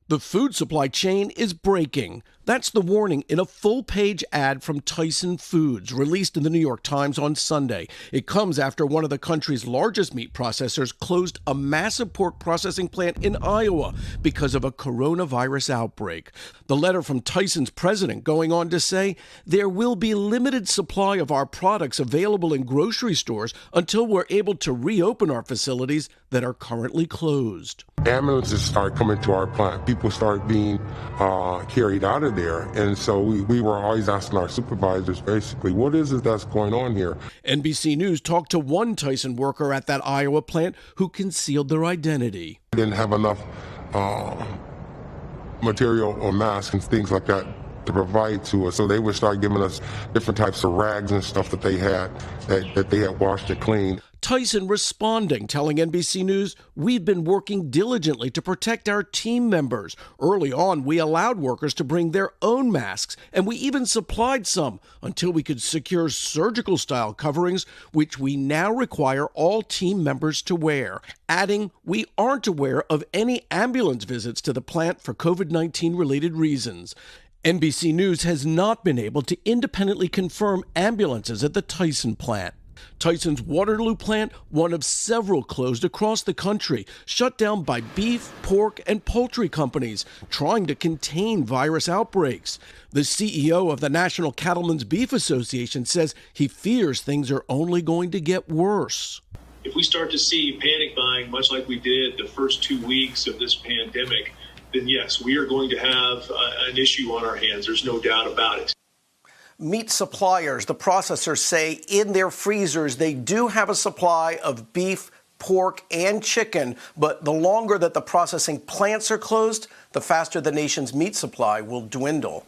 The food supply chain is breaking. That's the warning in a full-page ad from Tyson Foods, released in the New York Times on Sunday. It comes after one of the country's largest meat processors closed a massive pork processing plant in Iowa because of a coronavirus outbreak. The letter from Tyson's president going on to say, there will be limited supply of our products available in grocery stores until we're able to reopen our facilities that are currently closed. Ambulances start coming to our plant. People start being carried out of there. And so we were always asking our supervisors, basically, what is it that's going on here? NBC News talked to one Tyson worker at that Iowa plant who concealed their identity. We didn't have enough material or masks and things like that to provide to us. So they would start giving us different types of rags and stuff that they had washed and cleaned. Tyson responding, telling NBC News, we've been working diligently to protect our team members. Early on, we allowed workers to bring their own masks, and we even supplied some until we could secure surgical-style coverings, which we now require all team members to wear. Adding, we aren't aware of any ambulance visits to the plant for COVID-19 related reasons. NBC News has not been able to independently confirm ambulances at the Tyson plant. Tyson's Waterloo plant, one of several closed across the country, shut down by beef, pork, and poultry companies trying to contain virus outbreaks. The CEO of the National Cattlemen's Beef Association says he fears things are only going to get worse. If we start to see panic buying, much like we did the first 2 weeks of this pandemic, then yes, we are going to have an issue on our hands. There's no doubt about it. Meat suppliers, the processors, say in their freezers they do have a supply of beef, pork, and chicken, but the longer that the processing plants are closed, the faster the nation's meat supply will dwindle.